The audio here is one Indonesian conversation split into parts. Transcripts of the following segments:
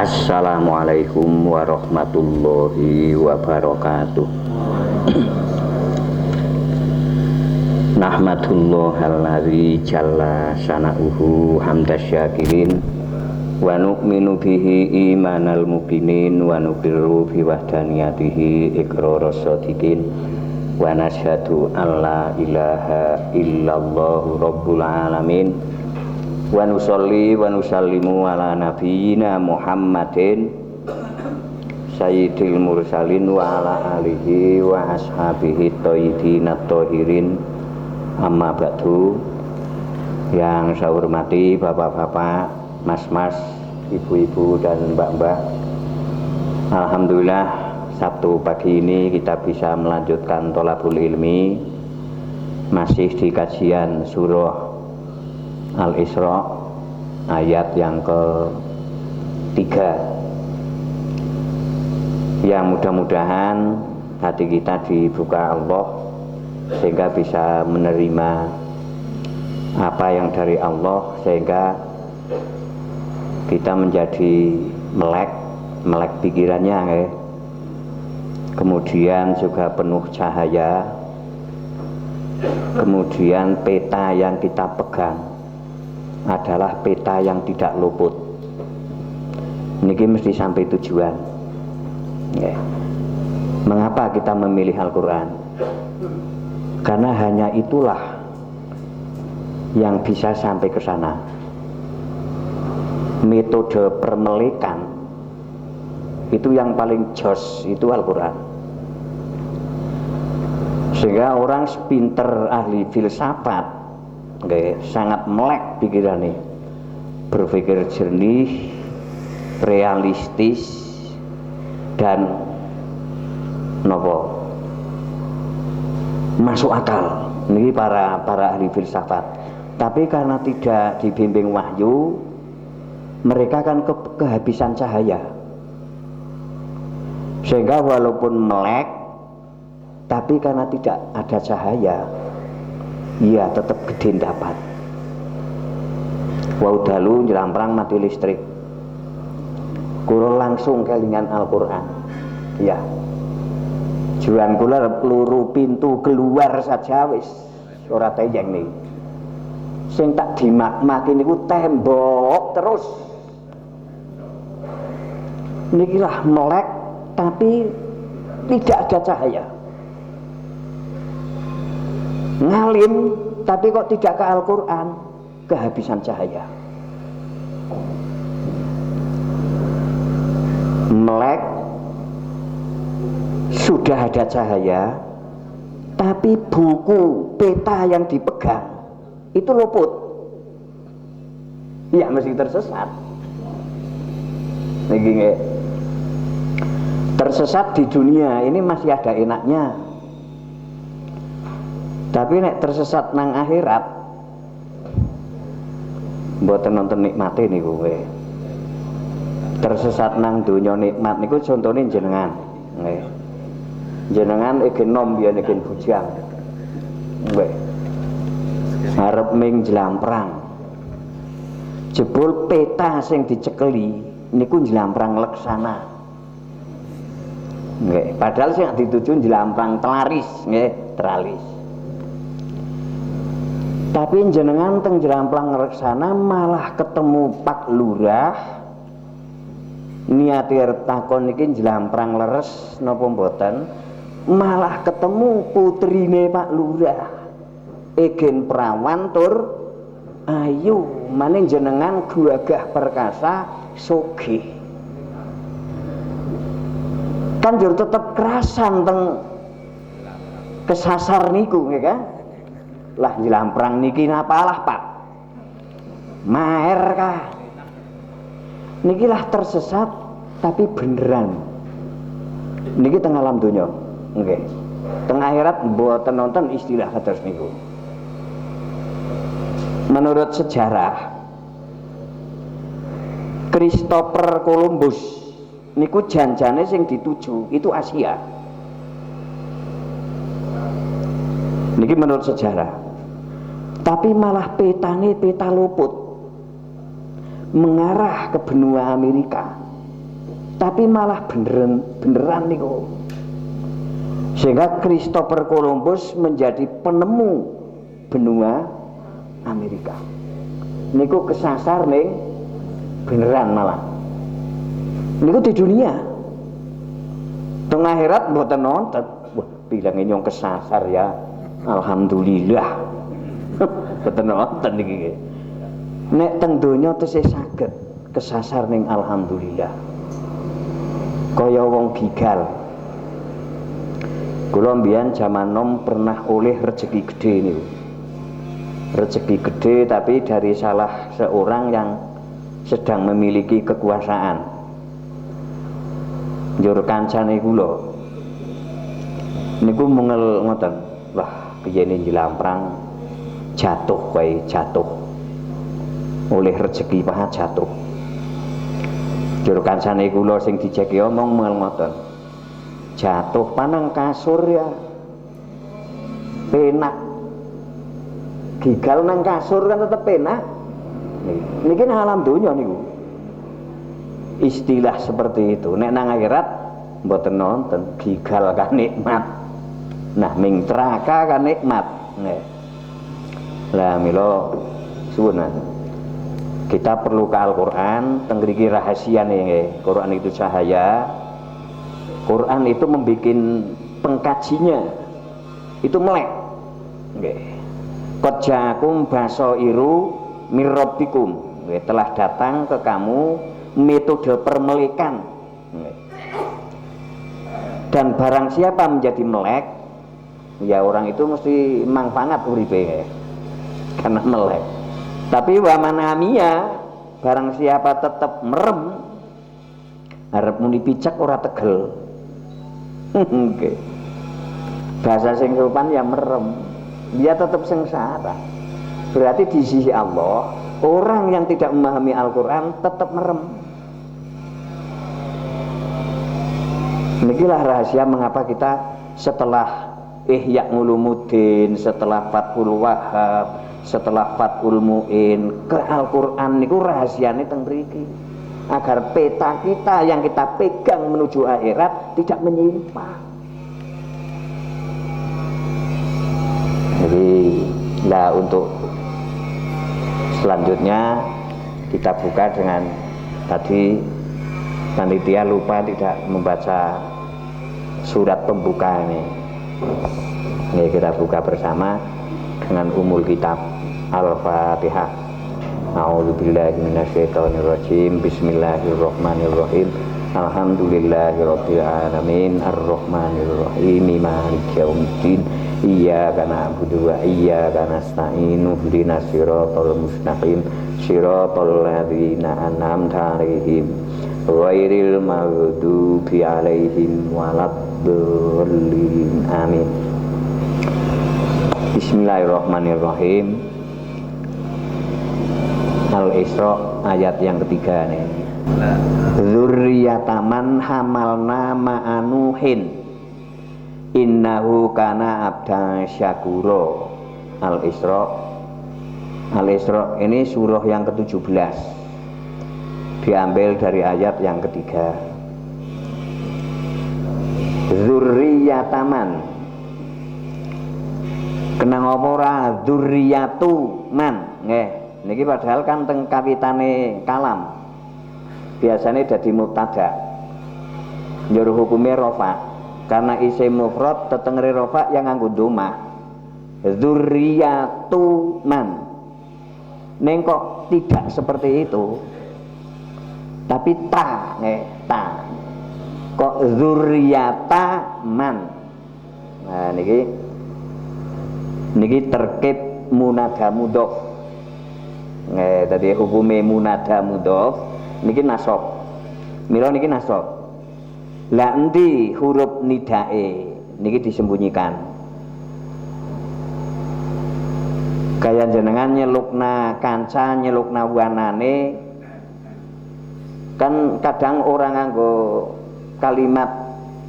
Assalamualaikum warahmatullahi wabarakatuh. Nahmadullahal jalla sana'uhu hamdas syakirin wa nu'minu bihi imanal mukminin wa nuqirru bi wahdaniyatihi iqraras shadiqin wa nasyhadu an la ilaha illallah rabbul alamin wa nusolli wa nusallimu ala nabiyyina Muhammadin sayyidil mursalin wa ala alihi wa ashabihi thayyibin at-thahirin. Amma ba'du. Yang saya hormati bapak-bapak, mas-mas, ibu-ibu dan mbak-mbak, alhamdulillah Sabtu pagi ini kita bisa melanjutkan tholabul ilmi, masih di kajian surah Al-Isra ayat yang ke-3, yang mudah-mudahan hati kita dibuka Allah sehingga bisa menerima apa yang dari Allah, sehingga kita menjadi melek pikirannya, kemudian juga penuh cahaya, kemudian peta yang kita pegang adalah peta yang tidak luput. Niki mesti sampai tujuan. Mengapa kita memilih Al-Quran? Karena hanya itulah yang bisa sampai ke sana. Metode permelekan itu yang paling jos, itu Al-Quran. Sehingga orang sepinter ahli filsafat sangat melek pikirannya, berpikir jernih, realistis, dan masuk akal. Ini para ahli filsafat. Tapi karena tidak dibimbing wahyu, mereka kan kehabisan cahaya, sehingga walaupun melek, tapi karena tidak ada cahaya, iya tetap gede dapat. Wau dalu jelamprang mati listrik, kula langsung kelingan Al-Quran. Ya, juan kula peluru pintu keluar saja wis ora teyeng nih. Sing tak dimakmaki niku tembok terus. Nikilah melek tapi tidak ada cahaya. Ngalim tapi kok tidak ke Al-Quran, kehabisan cahaya. Melek sudah ada cahaya, tapi buku peta yang dipegang itu luput. Ya mesti tersesat. Niki tersesat di dunia ini masih ada enaknya. Tapi nek tersesat nang akhirat, mboten nonton nikmate niku kowe. Tersesat nang donya nikmat niku contone jenengan. Nggih. Jenengan iki nom biyen iki bujang. Nggih. Arep ming jlamprang. Jebul peta sing dicekeli niku jlamprang leksana. Nggih, padahal sing dituju jlamprang telaris, nggih, teralis. Tapi jenengan teng jlamplang reksana malah ketemu Pak Lurah, niati takon niki jlamprang leres napa mboten, malah ketemu putrine Pak Lurah, Egen Prawan tur ayu, maning jenengan gagah perkasa sugih. Kan jur tetep kerasan teng kesasar niku, nggih kan? Lah jlamprang niki napalah Pak? Maer kah? Niki lah tersesat tapi beneran. Niki teng alam donya. Nggih. Teng akhirat mboten nonton istilah kados niku. Menurut sejarah, Christopher Columbus niku janjane sing dituju itu Asia. Niki menurut sejarah. Tapi malah petane peta luput mengarah ke benua Amerika. tapi malah beneran niku. Sehingga Christopher Columbus menjadi penemu benua Amerika. Niku kesasar ning beneran malah. Niku di dunia. Teng akhirat mboten nonton. Wah, bilangin yang kesasar ya. Alhamdulillah. Mboten nonton niki. Nek teng donya tesih saged kesasar ning alhamdulillah. Kaya wong gigal. Kula mbiyen jaman nom pernah oleh rezeki gede niku. Rezeki gede tapi dari salah seorang yang sedang memiliki kekuasaan. Njur kancane kula niku mungel ngoten. Wah, kiyene jilamprang jatuh wae jatuh. Oleh rezeki paha jatuh. Njur kancane kula sing dijeki omong mungel ngoten. Jatuh panang kasur ya penak, gigal nang kasur kan tetep penak. Niki alam dunya niku istilah seperti itu. Nek nang akhirat mboten nonton, gigal kan nikmat, nah ming neraka kan nikmat. Lah mila suwun kita perlu ke Al-Quran. Teng mriki rahasia nih, Quran itu cahaya. Quran itu membuat pengkajinya itu melek. Qad ja'akum basairu mir rabbikum. Telah datang ke kamu metode permelekan. Dan barang siapa menjadi melek, ya orang itu mesti manfaat uripe karena melek. Tapi wa manamia, barang siapa tetap merem, arep muni picek ora tegel. Oke. Bahasa sing sopan ya merem, dia tetap sengsara. Berarti di sisi Allah, orang yang tidak memahami Al-Quran tetap merem. Inilah rahasia mengapa kita setelah Ihya Ulumuddin, setelah Fathul Wahhab, setelah Fathul Mu'in ke Al-Quran niku rahasiane teng mriki. Agar peta kita yang kita pegang menuju akhirat tidak menyimpang. Jadi lah untuk selanjutnya kita buka dengan tadi panitia lupa tidak membaca surat pembuka ini. Ini kita buka bersama dengan umul kitab Al-Fatihah. A'udzubillahi minasyaitonirrajim. Bismillahirrahmanirrahim. Alhamdulillahirabbil alamin arrahmanirrahim maliki yaumiddin. Iyyaka na'budu wa iyyaka nasta'in. Ihdinas siratal mustaqim. Siratal ladzina an'amta 'alaihim ghairil maghdubi 'alaihim waladdallin. Amin. Bismillahirrahmanirrahim. Al-Isra ayat yang ketiga nih. Dzurriyyataman hamalna ma'anuhin innahu kana abdan syakura. Al-Isra. Al-Isra ini surah yang ke-17. Diambil dari ayat yang ketiga. Dzurriyyataman. Kenang apa ora dzurriyatu man, nggih. Niki padahal kan teng kawitane kalam biasanya dadi mubtada, njur hukume rafa karena isim mufrad tetengere rafa yang nganggo dhamma. Dzurriyatu man. Ning kok tidak seperti itu, tapi ta, ta. Kok dzurriyata man. Nah niki terkib munada mudhof. Tadi hukume munada mudhof niki nasab. Mila niki nasab. Lah endi huruf nidae niki disembunyikan. Kaya jenengan nyelukna kanca, nyelukna wanane kan kadang orang nganggo kalimat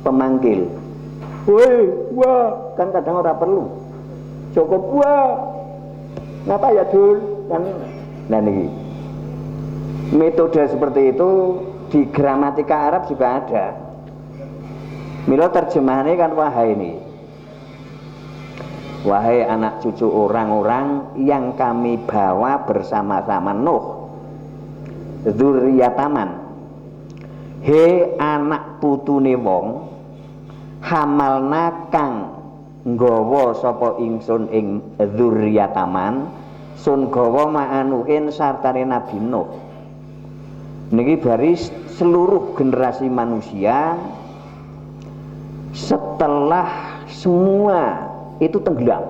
pemanggil. Woi, wah, kan kadang ora perlu. Cukup wah. Ngapa ya, Dul? Kan nah niki metode seperti itu di gramatika Arab juga ada. Milo terjemahannya kan wahai ini, wahai anak cucu orang-orang yang kami bawa bersama-sama Nuh, dzurriyyataman, he anak putune wong, hamalna kang nggawa sapa ingsun ing dzurriyyataman, sun gawa ma'anuhin sartane Nabi Nuh. Niki baris seluruh generasi manusia setelah semua itu tenggelam.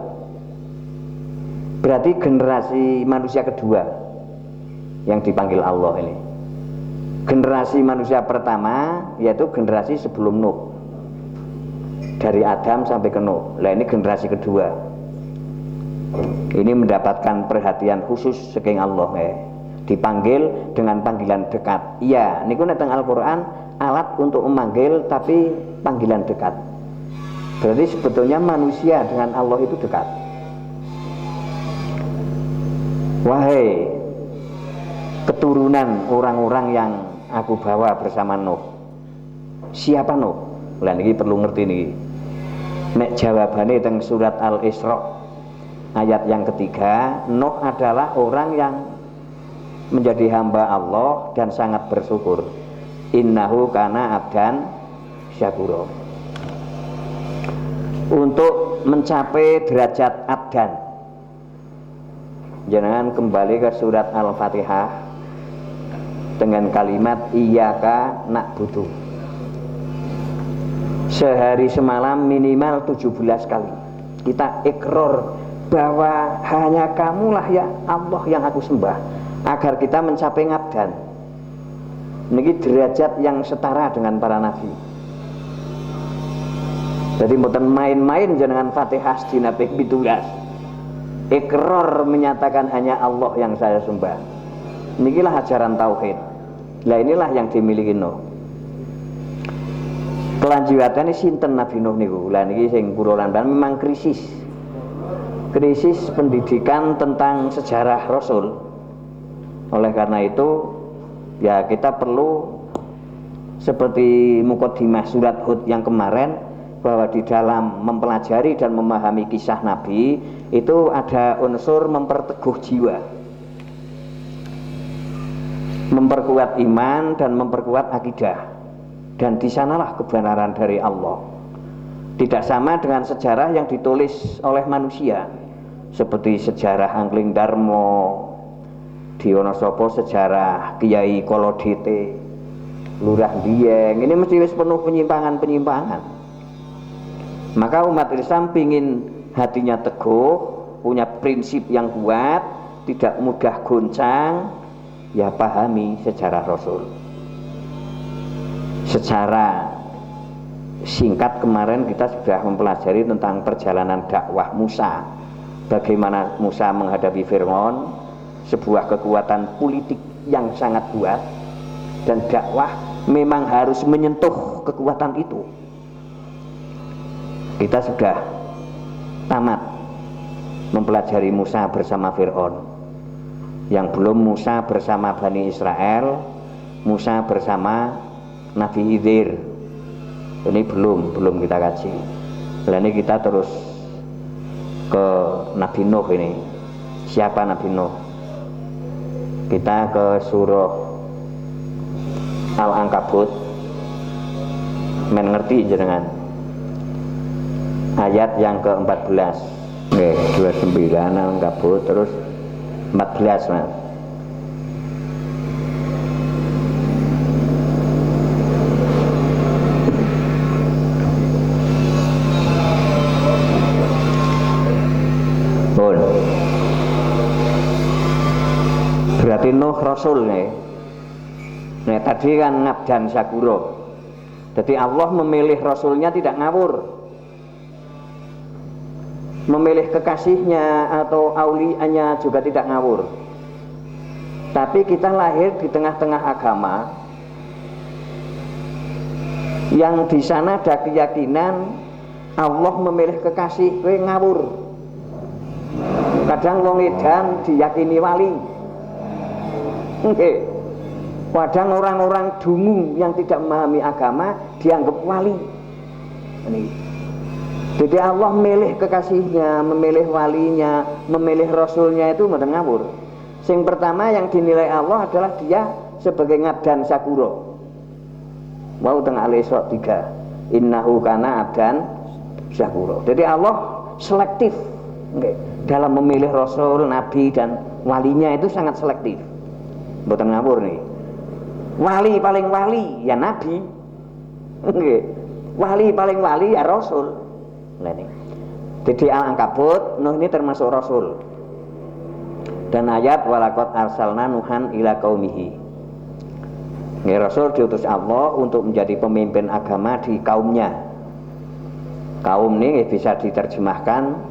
Berarti generasi manusia kedua yang dipanggil Allah ini. Generasi manusia pertama yaitu generasi sebelum Nuh, dari Adam sampai ke Nuh. Nah ini generasi kedua. Ini mendapatkan perhatian khusus saking Allah dipanggil dengan panggilan dekat. Iya, niku teng Al-Qur'an alat untuk memanggil tapi panggilan dekat. Berarti sebetulnya manusia dengan Allah itu dekat. Wahai keturunan orang-orang yang aku bawa bersama Nuh. Siapa Nuh? Lah niki perlu ngerti niki. Nek jawabane teng surat Al-Isra ayat yang ketiga, Nuh adalah orang yang menjadi hamba Allah dan sangat bersyukur. Innahu kana abdan syakura. Untuk mencapai derajat abdan, jangan kembali ke surat Al-Fatihah dengan kalimat iyyaka na'budu. Sehari semalam minimal 17 kali kita ikrar bahwa hanya kamulah ya Allah yang aku sembah, agar kita mencapai ngabdan. Niki derajat yang setara dengan para nabi. Jadi mboten main-main jenengan Fatihah sedina ping 17. Ikrar menyatakan hanya Allah yang saya sembah. Nikilah ajaran tauhid. Lah inilah yang dimiliki Nuh. Kelanjutannya sinten Nabi Nuh niku. Lah niki sing kula landang memang krisis pendidikan tentang sejarah Rasul. Oleh karena itu ya kita perlu seperti mukadimah surat Hud yang kemarin, bahwa di dalam mempelajari dan memahami kisah Nabi itu ada unsur memperteguh jiwa, memperkuat iman dan memperkuat akidah, dan di sanalah kebenaran dari Allah. Tidak sama dengan sejarah yang ditulis oleh manusia seperti sejarah Angling Darmo, Dionosopo, sejarah Kiai Kolodite, Lurah Dieng. Ini mesti wis penuh penyimpangan-penyimpangan. Maka umat Islam pingin hatinya teguh, punya prinsip yang kuat, tidak mudah goncang, ya pahami sejarah Rasul. Secara singkat kemarin kita sudah mempelajari tentang perjalanan dakwah Musa. Bagaimana Musa menghadapi Fir'aun, sebuah kekuatan politik yang sangat kuat, dan dakwah memang harus menyentuh kekuatan itu. Kita sudah tamat mempelajari Musa bersama Fir'aun. Yang belum Musa bersama Bani Israel, Musa bersama Nabi Khidir. Ini belum kita kaji. Nah, ini kita terus ke Nabi Nuh ini. Siapa Nabi Nuh? Kita ke surah Al-Ankabut, men ngerti jenengan ayat yang ke-14. Nggih, 29 Al-Ankabut terus 14 Mas. Berarti Nuh Rasul nih. Nah tadi kan ngabdan syakuro. Jadi Allah memilih Rasulnya tidak ngawur, memilih kekasihnya atau aulianya juga tidak ngawur. Tapi kita lahir di tengah-tengah agama yang di sana ada keyakinan Allah memilih kekasih, kowe ngawur. Kadang wong edan diyakini wali. Nggih. Kadang orang-orang dungu yang tidak memahami agama dianggap wali. Ini. Jadi Allah memilih kekasihnya, memilih walinya, memilih rasulnya itu mboten ngawur. Sing pertama yang dinilai Allah adalah dia sebagai ngadan sakuro. Mau teng Al-Isra 3. Innahu kana adan sakuro. Jadi Allah selektif dalam memilih rasul, nabi dan walinya itu sangat selektif. Mboten ngawur nih. Wali paling wali ya nabi. Nggih. Wali paling wali ya rasul. Nah ini. Jadi Al-Ankabut Nuh ini termasuk rasul. Dan ayat walaqad arsalna nuhan ila qaumihi. Nggih, rasul diutus Allah untuk menjadi pemimpin agama di kaumnya. Kaum ini bisa diterjemahkan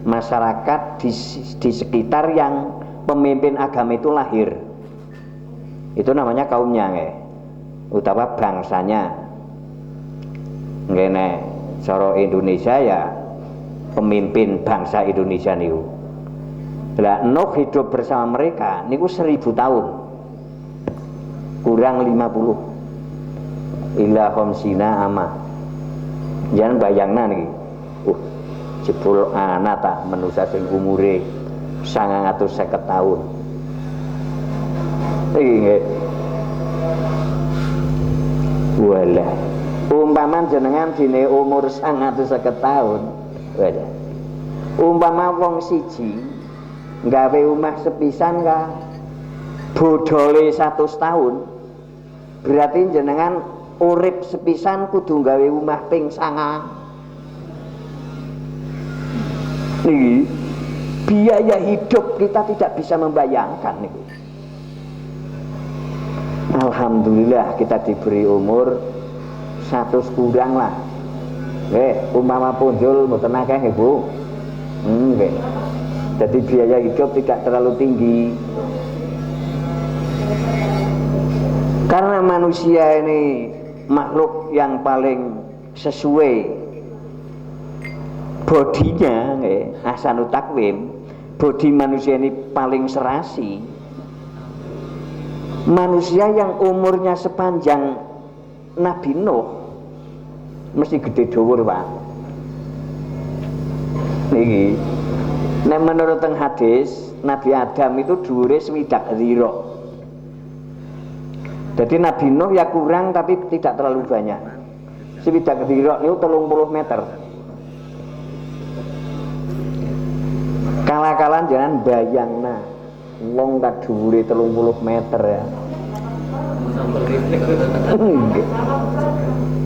masyarakat di sekitar yang pemimpin agama itu lahir. Itu namanya kaumnya nggih. Utawa bangsanya. Nggih nek cara Indonesia ya pemimpin bangsa Indonesia niku. Lah Nuh hidup bersama mereka niku 1000 tahun. Kurang 50. Ila khamsina ama. Jangan bayangna niki. Jebul ana ta manusa sing umure 950 tahun. Nggih. Walah. Umpama jenengan dine umur 950 tahun. Walah. Umpama wong siji gawe omah sepisan ka bodole 100 tahun. Berarti jenengan urip sepisan kudu gawe omah ping 9. Niki biaya hidup kita tidak bisa membayangkan niku. Alhamdulillah kita diberi umur 100 kurang lah. Umpama punjul mboten akeh nggih Bu. Nggih. Jadi biaya hidup tidak terlalu tinggi. Karena manusia ini makhluk yang paling sesuai bodinya, ahsanut takwim. Bodi manusia ini paling serasi. Manusia yang umurnya sepanjang Nabi Nuh mesti gede dhuwur, Pak. Niki nek menurut teng hadis Nabi Adam itu dhuwure 60 dzira. Jadi Nabi Nuh ya kurang tapi tidak terlalu banyak. 60 dzira niku 30 meter. Kala-kalan jangan bayangna wong tak dhuwure 30 meter ya.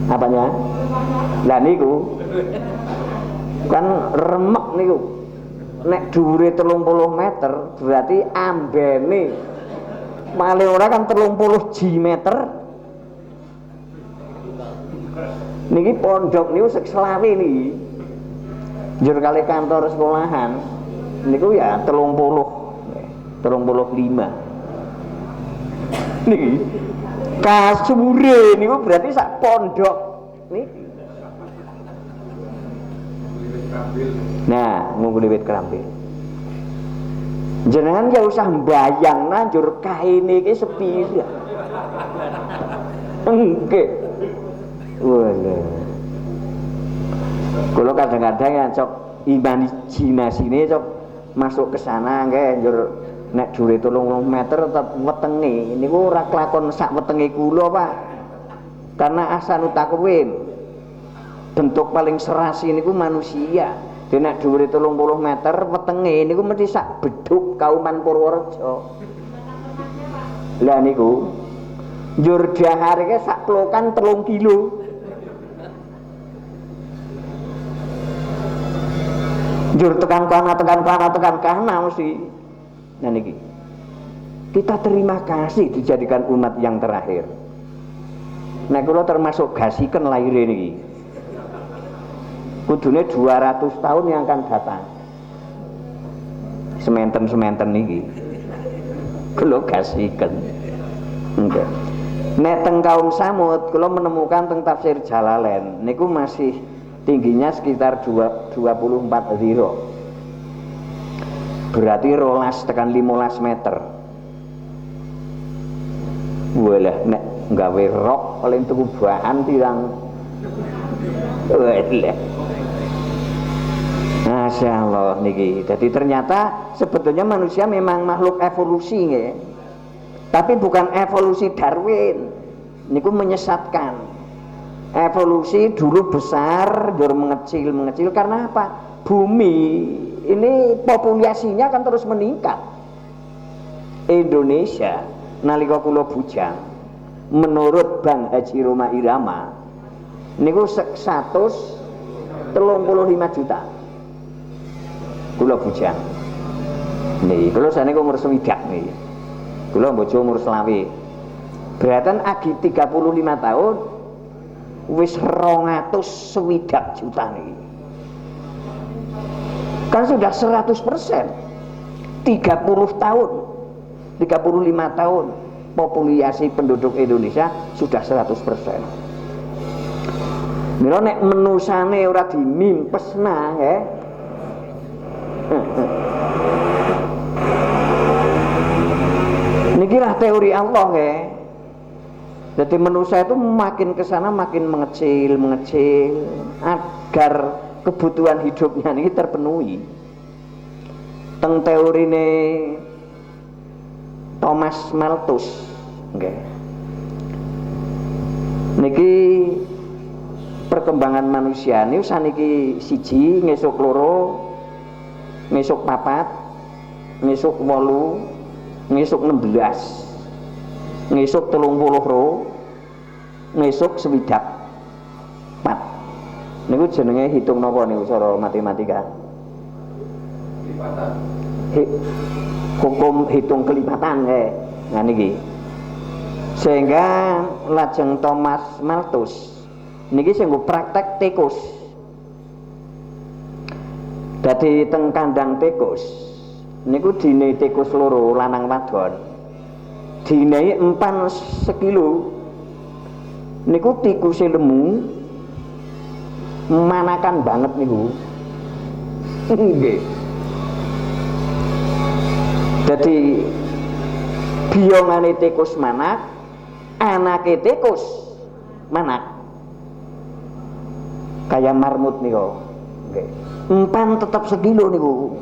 Apanya? Lah niku kan remek niku. Nek dhuwure 30 meter berarti ambene paling ora kan 30 meter. Niki pondok niku selawe niki. Njur kali kantor sekolahan niku ya 35 niki kasure niku berarti sak pondok niki. Nah ngunggu wiwit kerambil jenengan ya usah mbayang nanjur kaine iki sepira engke walah kula kadang-kadang ya cok imajinasine cok masuk ke sana nggih njur nek dhuwure 30 meter tetep wetenge niku ora kelakon sak wetenge kula Pak. Karena ahsanut takwim bentuk paling serasi niku manusia. Dene nek dhuwure 30 meter wetenge niku mesti sak beduk kauman Purworejo. Lah niku njur daharke sak plokan 3 kilo. Njur tekan kana mesti. Nah niki kita terima kasih dijadikan umat yang terakhir. Nah kula termasuk gasiken lahire niki. Kudune 200 tahun yang akan datang. Sementen niki. Kula gasiken. Enggak. Nek teng kaum Samud kula menemukan teng tafsir Jalalain niku masih tingginya sekitar 24 dzira. Berarti 12 tekan 15 meter. Boleh nek gawe rok paling tuku bahan pirang. Boleh. Masya Allah niki. Jadi ternyata sebetulnya manusia memang makhluk evolusi nggih. Tapi bukan evolusi Darwin. Niku menyesatkan. Evolusi dulu besar, jor mengecil karena apa? Bumi ini populasinya kan terus meningkat. Indonesia nalika kula bujang menurut Bang Haji Roma Irama niku 135 juta. Kula bujang. Niki kula saniki umur 60 niki. Kula bojo umur 20. Beratan agi 35 tahun wis 260 juta niki. Kan sudah 100%. 30 tahun. 35 tahun populasi penduduk Indonesia sudah 100%. Mila nek menusane ora dimimpesna ya. Nikilah teori Allah ya. Jadi manusia itu makin kesana makin mengecil agar kebutuhan hidupnya ini terpenuhi. Teng teorine Thomas Malthus, okay. Niki perkembangan manusia ini saniki siji, ngesuk loro, ngesuk papat, ngesuk 8, ngesuk 16, ngesuk 30, ngesuk 4. Niku jenenge hitung napa niku cara matematika? Kelipatan. Hukum hitung kelipatan ya. Nah niki. Sehingga lajeng Thomas Malthus niki sing praktek tikus. Dadi teng kandang tikus niku dine tikus loro lanang wadon. Dinehi empan sekilo. Niku tikuse lemu manakan banget niku. Nggih. Jadi biongane tikus manak, anake tikus manak. Kayak marmut niku. Nggih. Empan tetap sekilo niku.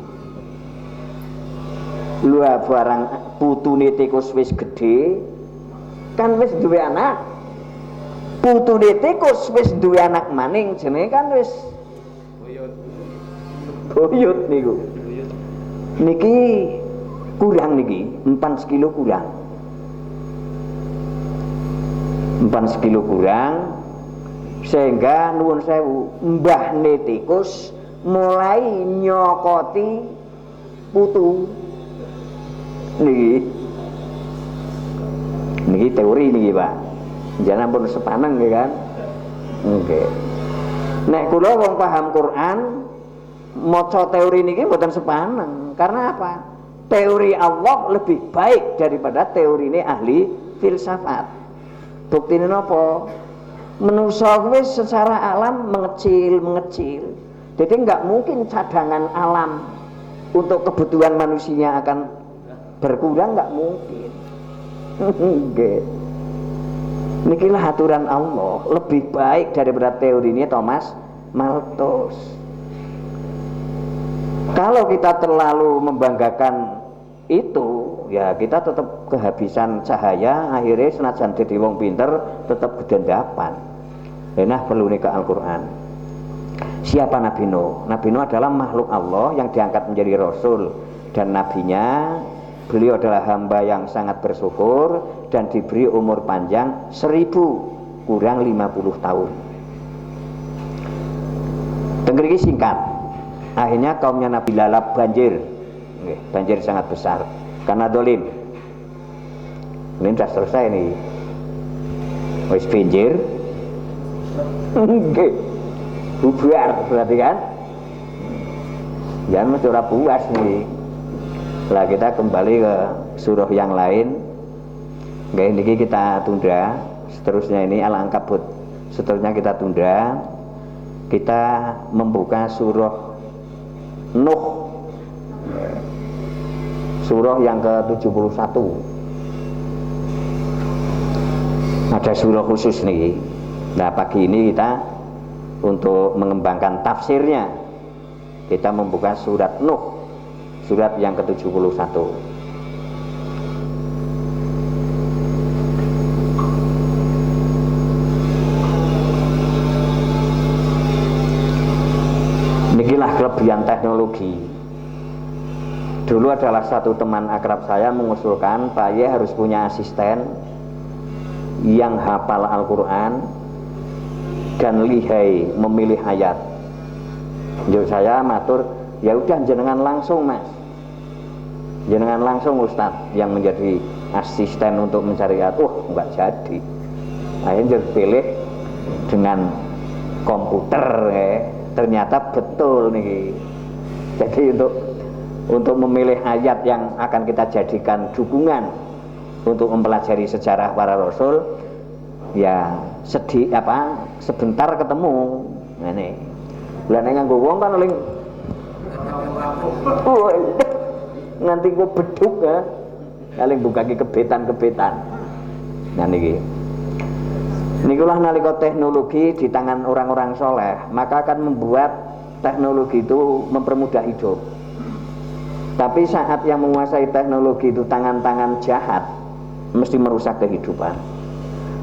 Lha barang putune tikus wis gedhe, kan wis duwe anak. Putune tikus wis duwe anak maning, jenenge kan wis buyut niku. Niki kurang niki, 4 sekilo kurang. 4 sekilo kurang sehingga nuwun sewu mbahne tikus mulai nyokoti putu niki teori niki Pak, jangan pun sepaneng ya kan. Oke. Nek kula wong paham Quran maca teori niki mboten sepaneng. Karena apa? Teori Allah lebih baik daripada teori ini ahli filsafat. Buktine napa? Manusa kuwi secara alam mengecil. Jadi nggak mungkin cadangan alam untuk kebutuhan manusia akan berkurang, nggak mungkin. Nikilah aturan Allah lebih baik daripada teori ini Thomas Malthus. Kalau kita terlalu membanggakan itu, ya kita tetap kehabisan cahaya, akhirnya senajan dadi wong pinter tetap gedendapan. Nah perlu nih ke Al-Quran. Siapa Nabi Nuh? Nabi Nuh adalah makhluk Allah yang diangkat menjadi Rasul, dan nabinya beliau adalah hamba yang sangat bersyukur dan diberi umur panjang 1000 kurang 50 tahun. Dengar singkat. Akhirnya kaumnya Nabi lalap banjir. Banjir sangat besar karena dolim. Ini sudah selesai nih. Wis banjir. Bubar berarti kan. Jangan mencura puas nih. Lah kita kembali ke surah yang lain. Ini kita tunda. Seterusnya ini Al-Ankabut. Seterusnya kita tunda. Kita membuka surah Nuh, surah yang ke-71. Ada surah khusus nih. Nah, pagi ini kita untuk mengembangkan tafsirnya, kita membuka surat Nuh, surat yang ke-71. Inilah kelebihan teknologi. Dulu adalah satu teman akrab saya mengusulkan Pak Ye harus punya asisten yang hafal Al-Quran dan lihai memilih ayat. Jadi saya matur, ya udah jenengan langsung Mas, jenengan langsung Ustadz yang menjadi asisten untuk mencari ayat. Enggak jadi. Akhirnya pilih dengan komputer ternyata betul nih. Jadi untuk memilih ayat yang akan kita jadikan dukungan untuk mempelajari sejarah para rasul, ya sebentar ketemu. Ini lane nganggo wong kan ling nganti ku beduk ya paling bukake kebetan-kebetan. Nah niki nikulah nalika teknologi di tangan orang-orang soleh, maka akan membuat teknologi itu mempermudah hidup. Tapi saat yang menguasai teknologi itu tangan-tangan jahat, mesti merusak kehidupan.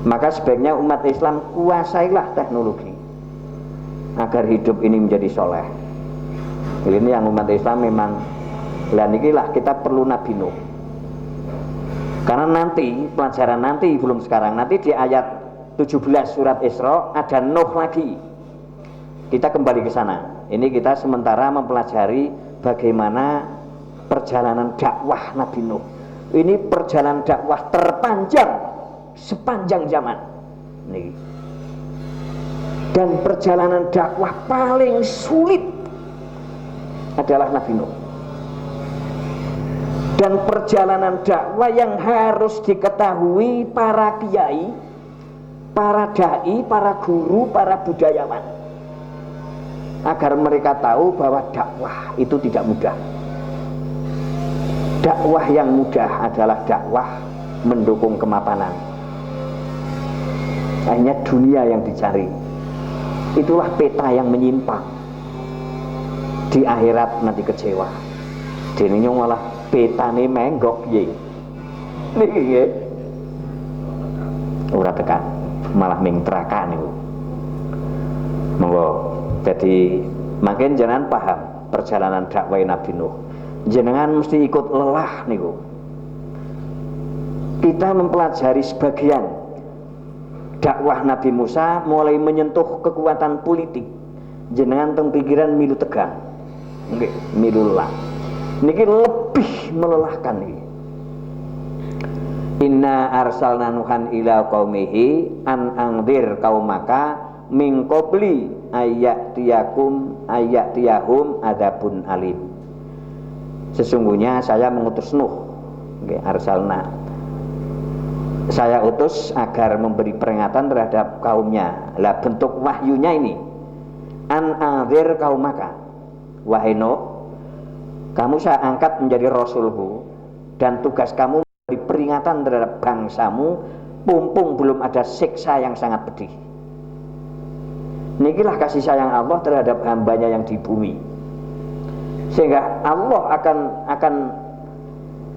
Maka sebaiknya umat Islam kuasailah teknologi agar hidup ini menjadi soleh. Ini yang umat Islam memang. Dan inilah kita perlu Nabi Nuh. Karena nanti pelajaran nanti belum sekarang, nanti di ayat 17 surat Isra ada Nuh lagi. Kita kembali ke sana. Ini kita sementara mempelajari bagaimana perjalanan dakwah Nabi Nuh. Ini perjalanan dakwah terpanjang sepanjang zaman. Nih. Dan perjalanan dakwah paling sulit adalah Nabi Nuh. Dan perjalanan dakwah yang harus diketahui para kiai, para dai, para guru, para budayawan, agar mereka tahu bahwa dakwah itu tidak mudah. Dakwah yang mudah adalah dakwah mendukung kemapanan. Hanya dunia yang dicari. Itulah peta yang menyimpang. Di akhirat nanti kecewa. Dene malah petane menggok ye. Niki nggih. Ora tekan, malah ming neraka niku. Monggo. Jadi makin jangan paham perjalanan dakwah Nabi Nuh. Jenengan mesti ikut lelah niku. Kita mempelajari sebagian dakwah Nabi Musa mulai menyentuh kekuatan politik. Jenengan teng pikiran milu tegang. Nggih, milu lelah. Niki lebih melelahkan niki. Inna arsalna nuhan ila qaumihi an angdir qaumaka min qabli ayatiyahum adzabun alim. Sesungguhnya saya mengutus Nuh, arsalna, saya utus agar memberi peringatan terhadap kaumnya. Lah bentuk wahyunya ini, an anzir kaumaka, wahai Nuh, kamu saya angkat menjadi rasulku, dan tugas kamu memberi peringatan terhadap bangsamu, mumpung belum ada siksa yang sangat pedih. Inilah kasih sayang Allah terhadap hambanya yang di bumi. Sehingga Allah akan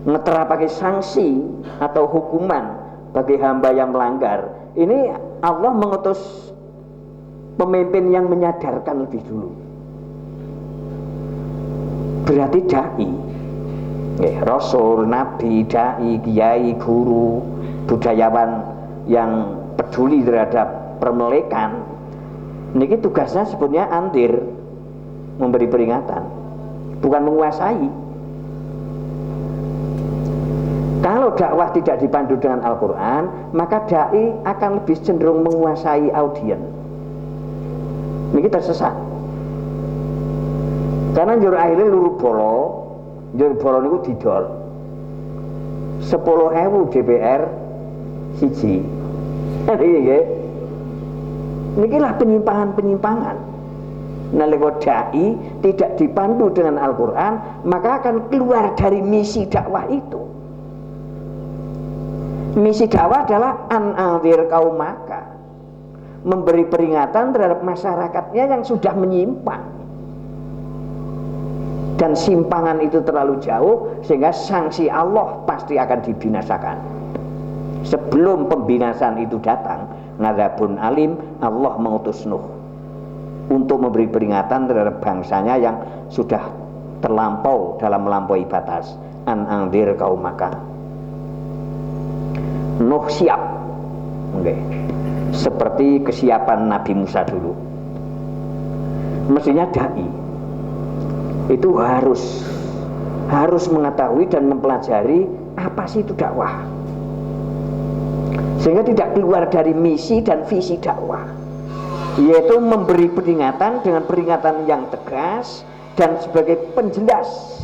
ngeterapake sanksi atau hukuman bagi hamba yang melanggar. Ini Allah mengutus pemimpin yang menyadarkan lebih dulu. Berarti dai, rasul, nabi, dai, kiai, guru, budayawan yang peduli terhadap permelekan, ini tugasnya sebetulnya andir, memberi peringatan, bukan menguasai. Kalau dakwah tidak dipandu dengan Al-Quran, maka dai akan lebih cenderung menguasai audiens. Ini tersesat. Karena njur akhirnya luru bolo niku didol 10.000 DPR siji. Inilah penyimpangan-penyimpangan. Nalika dai tidak dipandu dengan Al-Quran, maka akan keluar dari misi dakwah itu. Misi dakwah adalah an-anzir qaumaka, memberi peringatan terhadap masyarakatnya yang sudah menyimpang, dan simpangan itu terlalu jauh sehingga sanksi Allah pasti akan dibinasakan. Sebelum pembinasan itu datang, ngadabun alim, Allah mengutus Nuh untuk memberi peringatan terhadap bangsanya yang sudah terlampau dalam melampaui batas. An-anzir qaumaka. Nuh siap, okay. Seperti kesiapan Nabi Musa dulu. Mestinya dai itu harus mengetahui dan mempelajari apa sih itu dakwah, sehingga tidak keluar dari misi dan visi dakwah, yaitu memberi peringatan dengan peringatan yang tegas dan sebagai penjelas.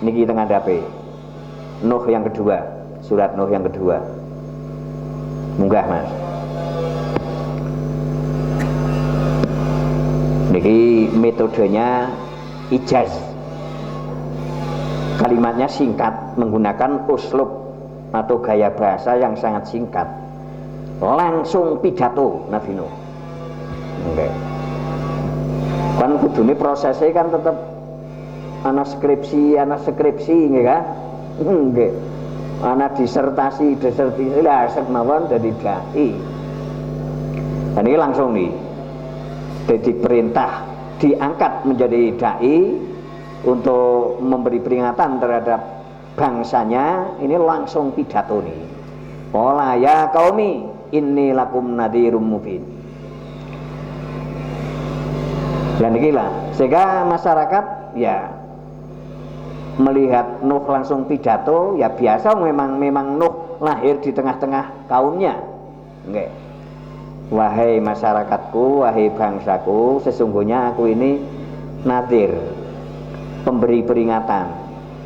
Niki tengah dape Nuh yang kedua. Surat Nuh yang kedua. Munggah Mas. Niki metodenya ijaz. Kalimatnya singkat, menggunakan uslub atau gaya bahasa yang sangat singkat. Langsung pidato Nabi Nuh. Oke. Kan kudune prosesnya kan tetap ana skripsi nggih kan? Nggih. Ana disertasi lah sekmawon dari dai. Dan ini langsung nih jadi perintah diangkat menjadi dai untuk memberi peringatan terhadap bangsanya. Ini langsung pidato nih. Qala ya qaumi inni lakum nadhirum mubin. Dan inilah sehingga masyarakat ya melihat Nuh langsung pidato, ya biasa memang Nuh lahir di tengah-tengah kaumnya. Nggih. Wahai masyarakatku, wahai bangsaku, sesungguhnya aku ini nadhir, pemberi peringatan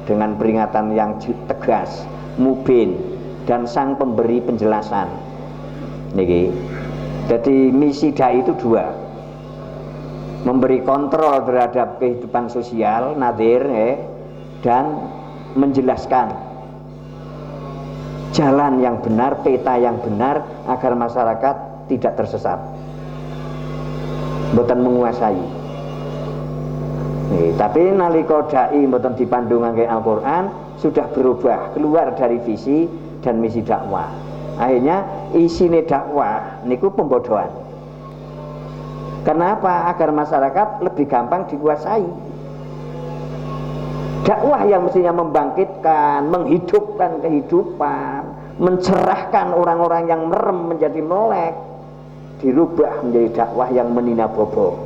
dengan peringatan yang tegas, mubin, dan sang pemberi penjelasan. Niki. Jadi misi dai itu dua. Memberi kontrol terhadap kehidupan sosial, nadhir, dan menjelaskan jalan yang benar, peta yang benar agar masyarakat tidak tersesat, mboten menguasai. Tapi nalika dai mboten dipandu ngangge Al-Qur'an sudah berubah, keluar dari visi dan misi dakwah. Akhirnya isine dakwah niku pembodohan. Kenapa? Agar masyarakat lebih gampang dikuasai. Dakwah yang mestinya membangkitkan, menghidupkan kehidupan, mencerahkan orang-orang yang merem menjadi melek, dirubah menjadi dakwah yang menina bobo.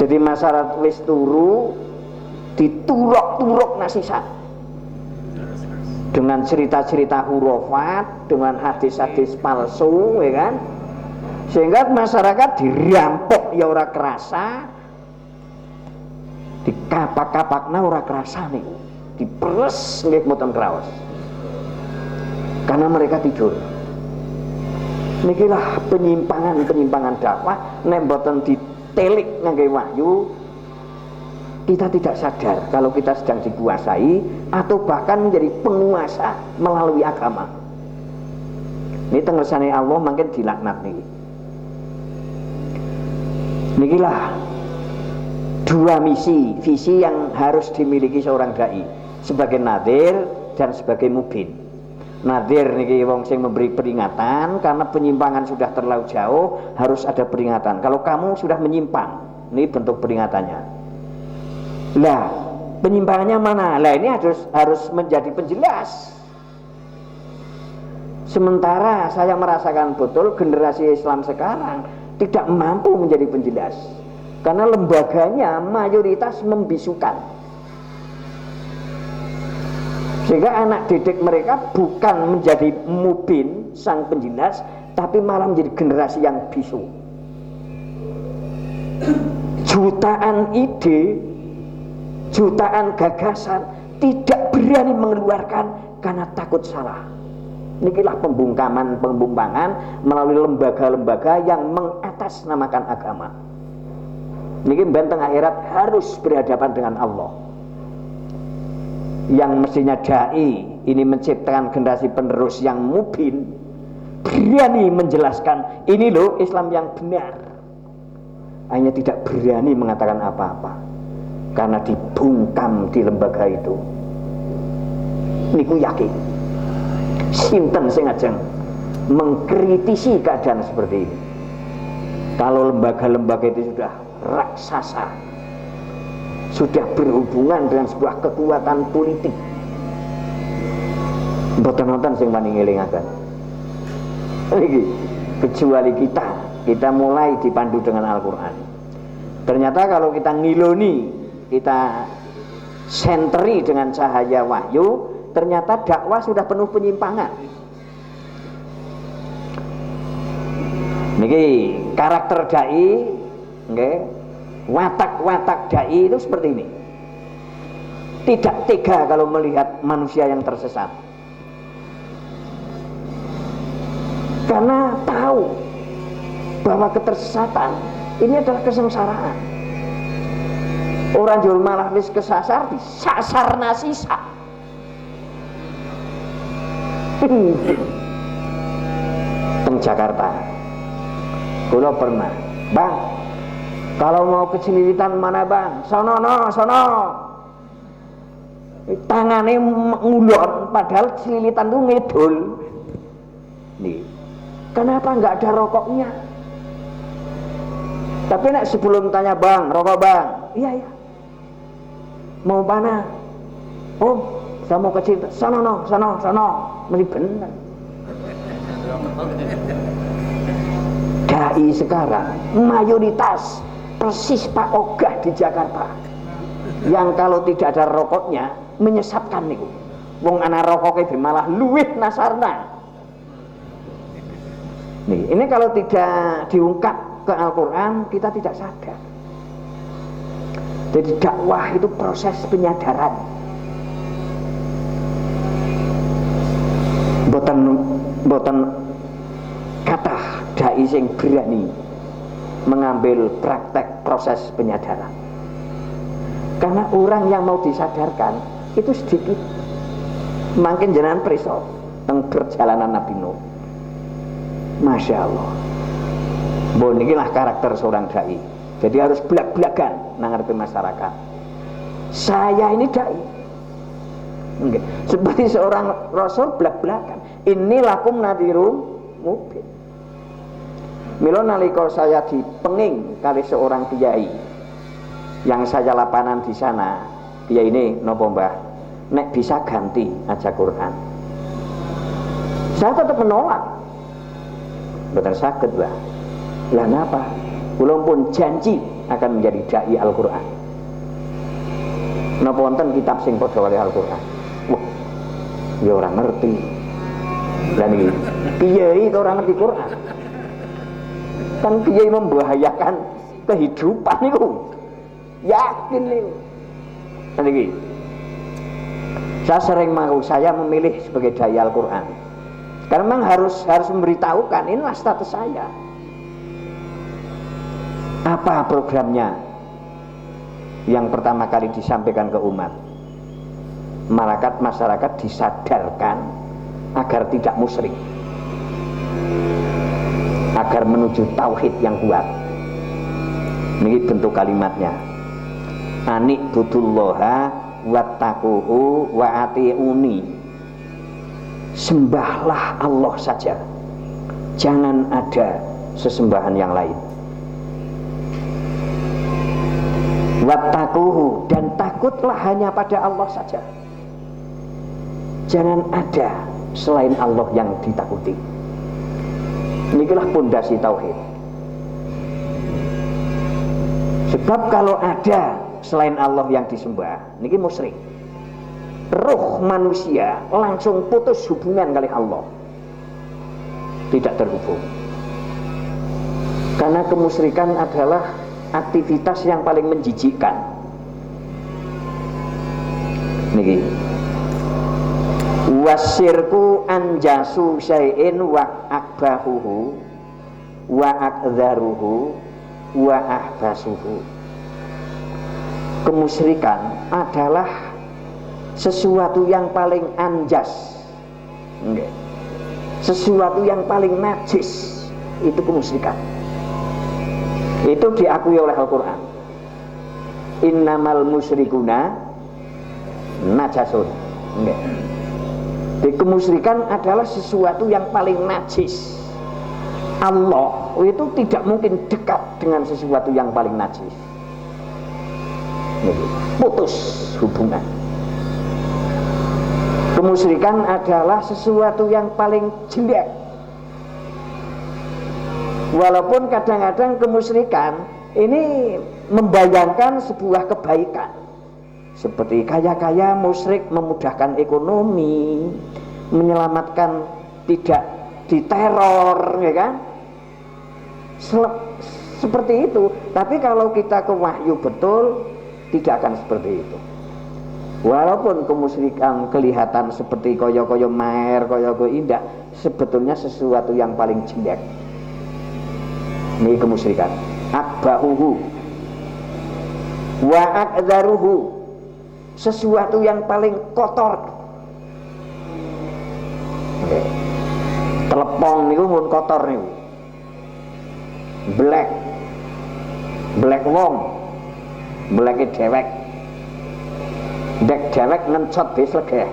Jadi masyarakat wis turu dituruk-turuk nasihat dengan cerita-cerita hurufat, dengan hadis-hadis palsu, ya kan? Sehingga masyarakat dirampok ya ora kerasa, dikapak-kapakna ora kerasa nih, diperes nggih mboten kraos. Karena mereka tidur. Nikilah penyimpangan dakwah nek mboten ditelik ngangge wahyu, kita tidak sadar kalau kita sedang dikuasai atau bahkan menjadi penguasa melalui agama. Ini tengersane Allah makin dilaknat niki. Nikilah dua visi yang harus dimiliki seorang dai, sebagai nadhir dan sebagai mubin. Nadhir niki wong sing memberi peringatan karena penyimpangan sudah terlalu jauh, harus ada peringatan. Kalau kamu sudah menyimpang, ini bentuk peringatannya. Lah, penyimpangannya mana? Lah ini harus menjadi penjelas. Sementara saya merasakan betul generasi Islam sekarang tidak mampu menjadi penjelas. Karena lembaganya mayoritas membisukan, sehingga anak didik mereka bukan menjadi mubin sang penjelas, tapi malah menjadi generasi yang bisu. Jutaan ide, jutaan gagasan tidak berani mengeluarkan karena takut salah. Inilah pembungkaman melalui lembaga-lembaga yang mengatasnamakan agama. Niki benteng akhirat harus berhadapan dengan Allah. Yang mestinya dai ini menciptakan generasi penerus yang mubin, berani menjelaskan ini loh Islam yang benar, hanya tidak berani mengatakan apa-apa karena dibungkam di lembaga itu. Niku yakin sinten sing ajeng mengkritisi keadaan seperti ini. Kalau lembaga-lembaga itu sudah raksasa, sudah berhubungan dengan sebuah kekuatan politik, mboten nonton sing wani ngelingaken. Iki kecuali kita mulai dipandu dengan Al-Qur'an. Ternyata kalau kita ngiloni, kita senteri dengan cahaya wahyu, ternyata dakwah sudah penuh penyimpangan. Niki karakter dai, nggih, watak-watak dai itu seperti ini. Tidak tega kalau melihat manusia yang tersesat, karena tahu bahwa ketersesatan ini adalah kesengsaraan. Orang jual malah wis kesasar, disasar nasisa. Teng Jakarta kula pernah, Bang, kalau mau ke Cililitan mana Bang? Sono. Tangannya ngulon, padahal Cililitan itu ngidul. Nih, kenapa nggak ada rokoknya? Tapi nek sebelum tanya, Bang, rokok Bang? Iya. Mau mana? Oh, saya mau ke Cililitan. Sono. Mesti bener. Dai sekarang mayoritas persis Pak Ogah di Jakarta, yang kalau tidak ada rokoknya menyesatkan niku. Wong ana rokoknya malah luwih nasarna. Nih, ini kalau tidak diungkap ke Al-Quran kita tidak sadar. Jadi dakwah itu proses penyadaran. Boten kata dai sing berani mengambil praktek proses penyadaran. Karena orang yang mau disadarkan itu sedikit. Makin jenengan preso teng perjalanan Nabi Nuh. Masya Allah. Bon inilah karakter seorang dai. Jadi harus belak-belakan nang masyarakat. Saya ini dai. Enggak. Seperti seorang rasul belak-belakan. Ini lakum nadhirum mubin. Mila nalika saya dipenging kali seorang kiai yang saya lapanan di sana, kiai ini nopo Mbah, nek bisa ganti aja Quran. Saya tetap menolak. Betul sakit Mbah. Lah napa? Kula pun janji akan menjadi dai Al-Qur'an. Napa wonten kitab sing padha kali Al-Qur'an? Wah, ya ora ngerti. Lah niki piye to ora ngerti Quran? Kan piye membahayakan kehidupan niku. Yakin niku. Niki. Saya memilih sebagai dai Al-Qur'an. Karena memang harus memberitahukan inilah status saya. Apa programnya? Yang pertama kali disampaikan ke umat. Masyarakat disadarkan agar tidak musyrik, agar menuju tauhid yang kuat. Ini bentuk kalimatnya. Anik budullaha wattaquhu wa atiuni. Sembahlah Allah saja, jangan ada sesembahan yang lain. Wattaquhu, dan takutlah hanya pada Allah saja, jangan ada selain Allah yang ditakuti. Inilah pondasi tauhid. Sebab kalau ada selain Allah yang disembah, niki musyrik. Ruh manusia langsung putus hubungan kali Allah, tidak terhubung. Karena kemusyrikan adalah aktivitas yang paling menjijikkan. Niki wasirku anjasu syai'in wa akbahuhu wa akdharuhu wa ahbasuhu. Kemusyrikan adalah sesuatu yang paling anjas, sesuatu yang paling najis, itu kemusyrikan. Itu diakui oleh Al-Quran. Innamal musyrikuna najasun. Di kemusyrikan adalah sesuatu yang paling najis. Allah itu tidak mungkin dekat dengan sesuatu yang paling najis. Putus hubungan. Kemusyrikan adalah sesuatu yang paling jelek. Walaupun kadang-kadang kemusyrikan ini membayangkan sebuah kebaikan, seperti kaya-kaya musyrik memudahkan ekonomi, menyelamatkan tidak diteror, ya kan? Seperti itu. Tapi kalau kita ke wahyu betul, tidak akan seperti itu. Walaupun kemusyrikan kelihatan seperti koyo-koyo maer, koyo-koyo indah, sebetulnya sesuatu yang paling jelek. Ini kemusyrikan. Akbahuhu wa akdharuhu, sesuatu yang paling kotor. Telepon niku mun kotor niku. Black wong, black dewek. Dek dewek ngencot bis legeh.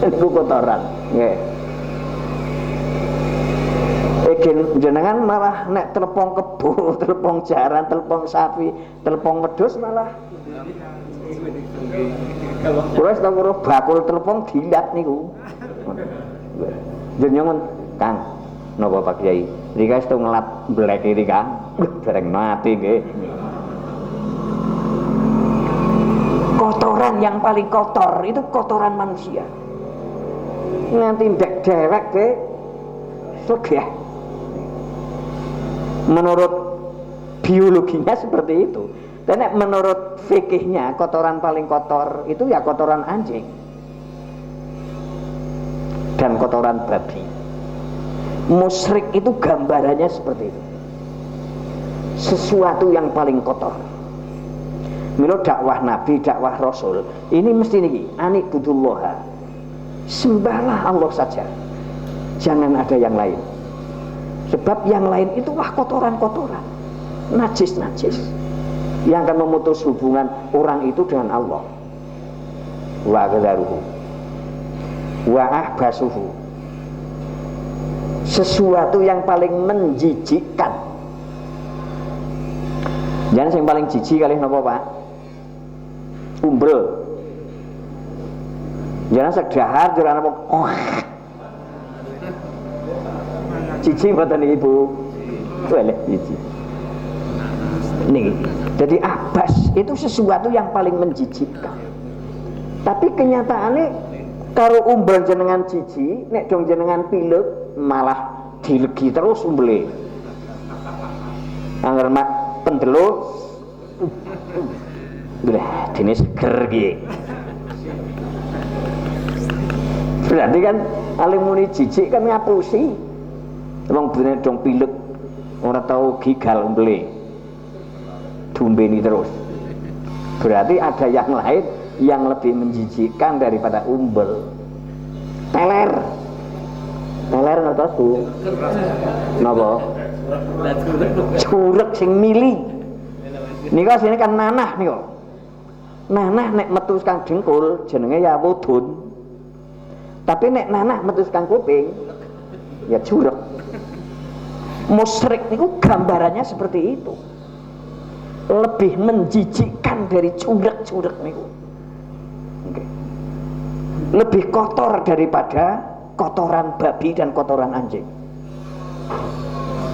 Itu kotoran, nggih. Jenengan malah nek telepon kebo, telepon jaran, telepon sapi, telepon wedhus malah. Kula wis tau bakul telepon dilat niku. Jenengan Kang, napa Pak Kyai? Niki wis tau ngelat blek iki Kang. Dereng mati nggih. Kotoran yang paling kotor itu kotoran manusia. Nganti ndek dewek ke segeh. Menurut biologinya seperti itu. Dan menurut fikihnya kotoran paling kotor itu ya kotoran anjing dan kotoran babi. Musyrik itu gambarannya seperti itu. Sesuatu yang paling kotor. Milo dakwah Nabi, dakwah Rasul, ini mesti niki anikbudullah, sembahlah Allah saja, jangan ada yang lain. Sebab yang lain itu wah kotoran-kotoran, najis-najis, yang akan memutus hubungan orang itu dengan Allah. Wa ghadaruhu wa ahbasuhu, sesuatu yang paling menjijikkan. Jangan yang paling jijik kali napa Pak? Umbel. Jangan sedahar jangan apa? Oh. Jijik mboten Ibu. Boleh jijik. Nih, jadi abas itu sesuatu yang paling menjijikkan. Tapi kenyataannya karo umbel jenengan jijik, nek dong jenengan pilek malah dilegi terus umbele. Angger mak pendelok belah dene seger iki. Berarti kan alim muni jijik kan ngapusi. Wong bener dong pilek ora tau gigal umbele. Dumbeni terus. Berarti ada yang lain yang lebih menjijikkan daripada umbel. Teler ngertos Bu? Napa? Cureg sing mili. Nika sini kan nanah nika. Nanah nek metu kang dengkul jenenge ya wudun. Tapi nek nanah metu kang kuping ya cureg. Musyrik niku gambarannya seperti itu. Lebih menjijikkan dari cureg-cureg niku. Okay. Lebih kotor daripada kotoran babi dan kotoran anjing.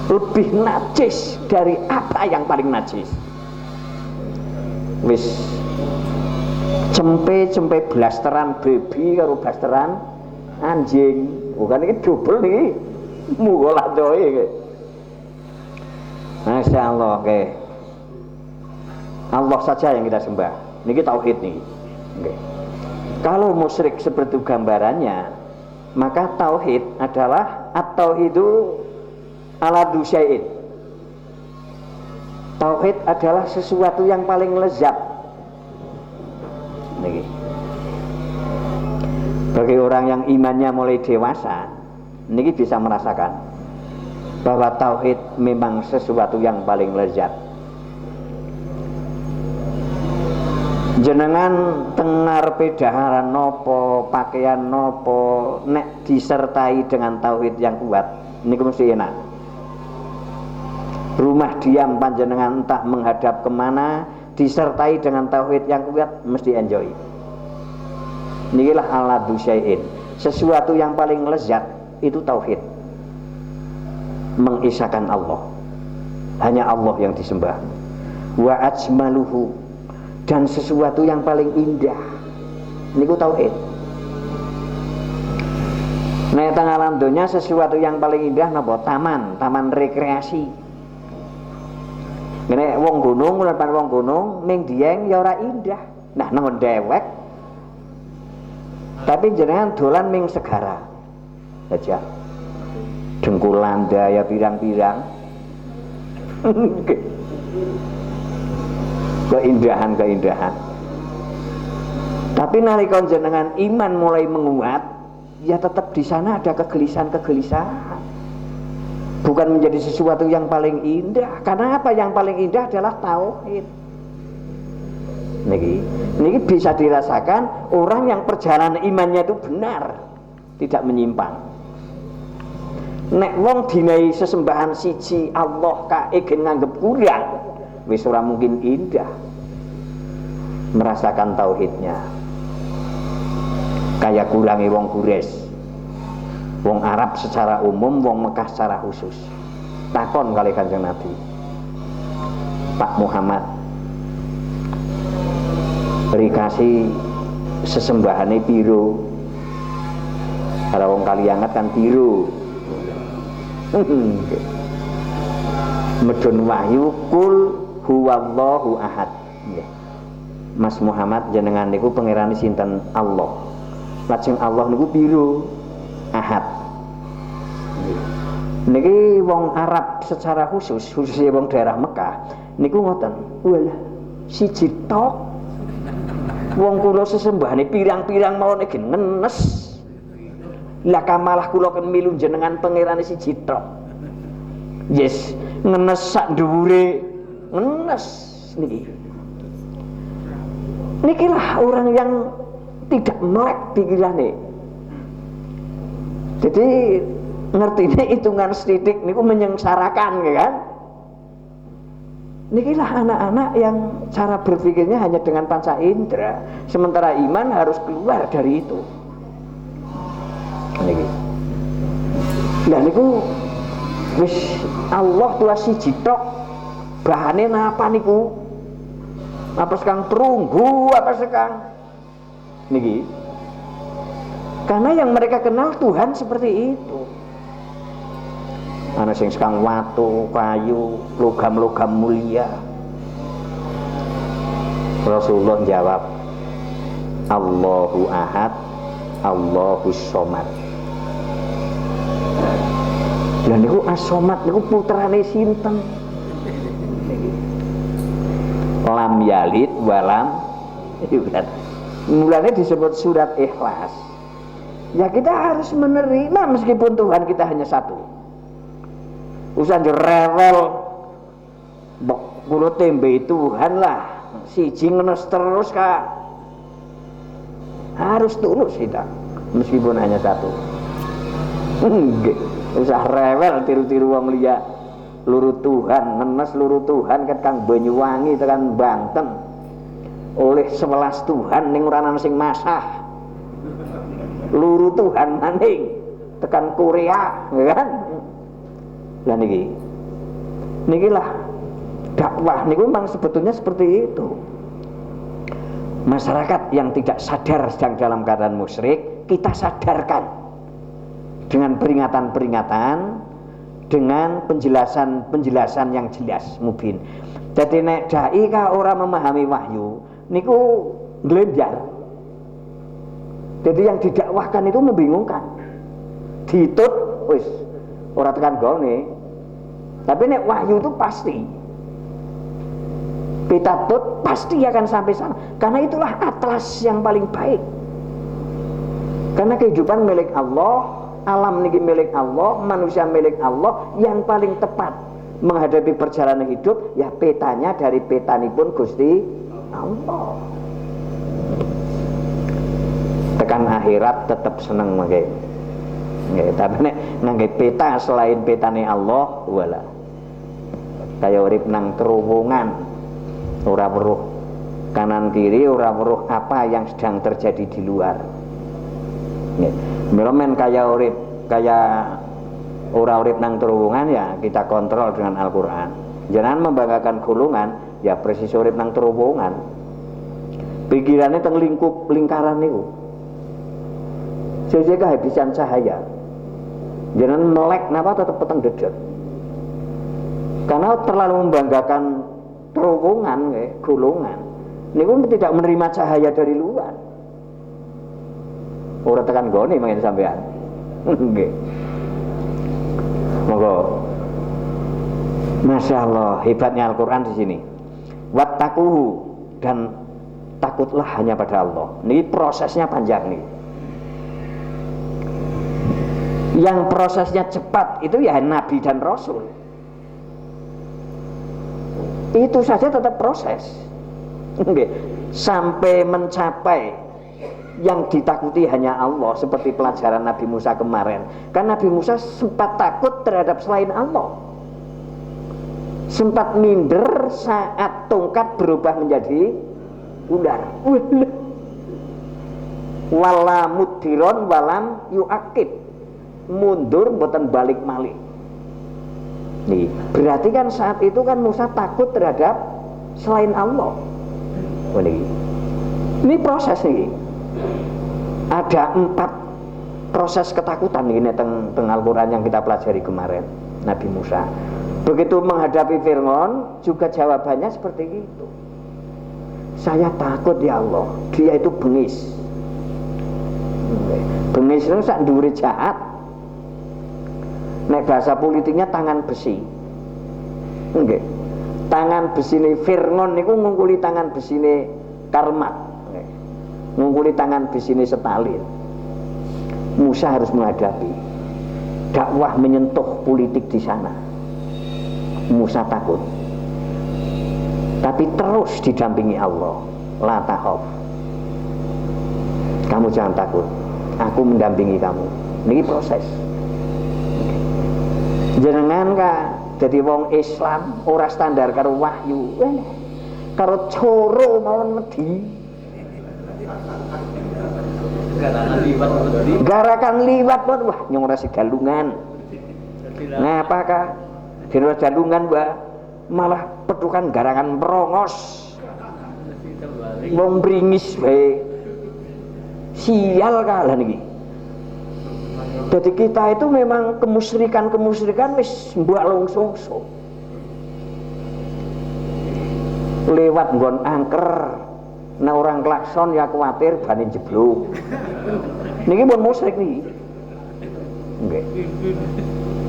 Lebih najis dari apa yang paling najis. Wis cempe blasteran babi karo blasteran anjing. Bukan ini double nih. Muga ladoe iki. Masyaallah nggih. Allah saja yang kita sembah. Niki tauhid nih. Okay. Kalau musyrik seperti gambarannya, maka tauhid adalah at-tauhidu ala dusyai'in. Tauhid adalah sesuatu yang paling lezat. niki. Bagi orang yang imannya mulai dewasa, niki bisa merasakan bahwa tauhid memang sesuatu yang paling lezat. Jenengan tengar pedaharan nopo, pakaian nopo, nek disertai dengan tauhid yang kuat, niku mesti enak. Rumah diam panjenengan entah menghadap kemana, disertai dengan tauhid yang kuat, mesti enjoy. Nikilah aladu syai'in, sesuatu yang paling lezat itu tauhid, mengisahkan Allah, hanya Allah yang disembah. Wa ajmaluhu, dan sesuatu yang paling indah niku tauhid. Nek teng alam donya sesuatu yang paling indah napa? Taman rekreasi. Nek wong gunung, lepan wong gunung ning Dieng ya ora indah. Nah nang dewek. Tapi jenengan dolan ning segara. Aja. Dengkulan daya pirang-pirang. Keindahan. Tapi nalika jenengan iman mulai menguat, ya tetap di sana ada kegelisahan. Bukan menjadi sesuatu yang paling indah. Karena apa? Yang paling indah adalah tauhid. Niki bisa dirasakan orang yang perjalanan imannya itu benar, tidak menyimpang. Nek wong dinai sesembahan siji Allah kae gen nganggep kurang, wis ora mungkin indah merasakan tauhidnya. Kayak kurangi wong Quraisy, wong Arab secara umum, wong Mekah secara khusus. Takon kali Kanjeng Nabi, Pak Muhammad, rikasi sesembahane piro? Kalau wong Kaliangat kan piro? Medun wahyu kul huwallahu ahad. Mas Muhammad jenengan niku pangerane sinten? Allah. Lajeng Allah niku piro? Ahad. Niki wong Arab secara khususnya wong daerah Mekah niku ngoten. Walah siji tok. Wong kula sesembahane pirang-pirang mawon iki ngenes. Lah kamalah kula ken milu jenengan pangerane siji tok. Yes, ngenes sak dhuwure ngenes niki. Nikilah orang yang tidak melek pikirane. Jadi ngertine hitungan sithik niku menyengsarakan kan. Nikilah anak-anak yang cara berpikirnya hanya dengan panca indera, sementara iman harus keluar dari itu. Niki. Lah niku wis Allah tuwa siji tok. Bahane napa niku? Apa sekang perunggu, apa sekang niki? Karena yang mereka kenal Tuhan seperti itu. Ana sing sekang watu, kayu, logam-logam mulia. Rasulullah jawab, Allahu ahad, Allahus somad. Lah niku as-somad niku putrane sinten? Lam yalid walam yulad. Mulanya disebut surat Ikhlas. Ya kita harus menerima meskipun Tuhan kita hanya satu. Usah rewel bok kulo tembe Tuhan lah siji ngenes terus Kak. Harus tulus kita meskipun hanya satu. Usah rewel tiru-tiru wong liya. Luru Tuhan, nenes luru Tuhan ket Kang Banyuwangi tekan Banten. Oleh 11 Tuhan ning ora ana sing masah. Luru Tuhan maning tekan Korea, kan? Lah nikilah dakwah niku memang sebetulnya seperti itu. Masyarakat yang tidak sadar sedang dalam keadaan musyrik, kita sadarkan dengan peringatan-peringatan, dengan penjelasan yang jelas mubin. Jadi nek dai ka ora memahami wahyu niku nglenjar. Jadi yang didakwahkan itu membingungkan. Ditut wis ora tekan gone. Tapi nek wahyu itu pasti. Beta tut pasti akan sampai sana. Karena itulah atlas yang paling baik. Karena kehidupan milik Allah, alam niki milik Allah, manusia milik Allah. Yang paling tepat menghadapi perjalanan hidup ya petanya dari petanipun Gusti Allah. Tekan akhirat tetap seneng mangke. Nggih, tapi nek ngangge peta selain petane Allah, wala. Kaya urip nang terowongan, ora weruh kanan kiri, ora weruh apa yang sedang terjadi di luar. Nggih. Meromen kaya urip kaya ora urip nang terowongan ya kita kontrol dengan Al-Qur'an. Jangan membanggakan golongan, ya persis urip nang terowongan. Pikirannya teng lingkup lingkaran niku. Sesuai kehabisan cahaya. Jangan melek napa tetap peteng dedet. Karena terlalu membanggakan terowongan, golongan. Niku tidak menerima cahaya dari luar. Ora tekan gone mangken sampean. Nggih. Monggo. Masya Allah, hebatnya Al-Quran di sini. Wattaquhu, dan takutlah hanya pada Allah. Ini prosesnya panjang nih. Yang prosesnya cepat itu ya Nabi dan Rasul. Itu saja tetap proses. Sampai mencapai yang ditakuti hanya Allah, seperti pelajaran Nabi Musa kemarin. Kan Nabi Musa sempat takut terhadap selain Allah, sempat minder saat tongkat berubah menjadi ular. Wala mudhiron walam yu'aqib, mundur mboten balik malih. Nih, berarti kan saat itu kan Musa takut terhadap selain Allah. Ini proses nih. Ada 4 proses ketakutan ini teng Al-Quran yang kita pelajari kemarin. Nabi Musa begitu menghadapi Fir'aun juga jawabannya seperti itu. Saya takut ya Allah, dia itu bengis. Bengis itu sak ndure jahat. Nek bahasa politiknya tangan besi. Nggih. Tangan besine Fir'aun niku ngungkuli tangan besine Karmat. Ngungkuli tangan besine Stalin. Musa harus menghadapi dakwah menyentuh politik di sana. Musa takut, tapi terus didampingi Allah. La takhaf, kamu jangan takut, aku mendampingi kamu. Ini proses. Jenengan ka jadi wong Islam ora standar karo wahyu, karo coro mawon medhi. Garakan liwat wah nyong rasi galungan. Ngapakah dina galungan Mbak malah petukan garangan merongos. Wong bringis bae. Sial kalah niki. Jadi kita itu memang kemusyrikan wis mbak longsongso. Lewat nggon angker. Nah orang klakson ya khawatir bani jeblok. Niki pun musyrik niki. Nggih.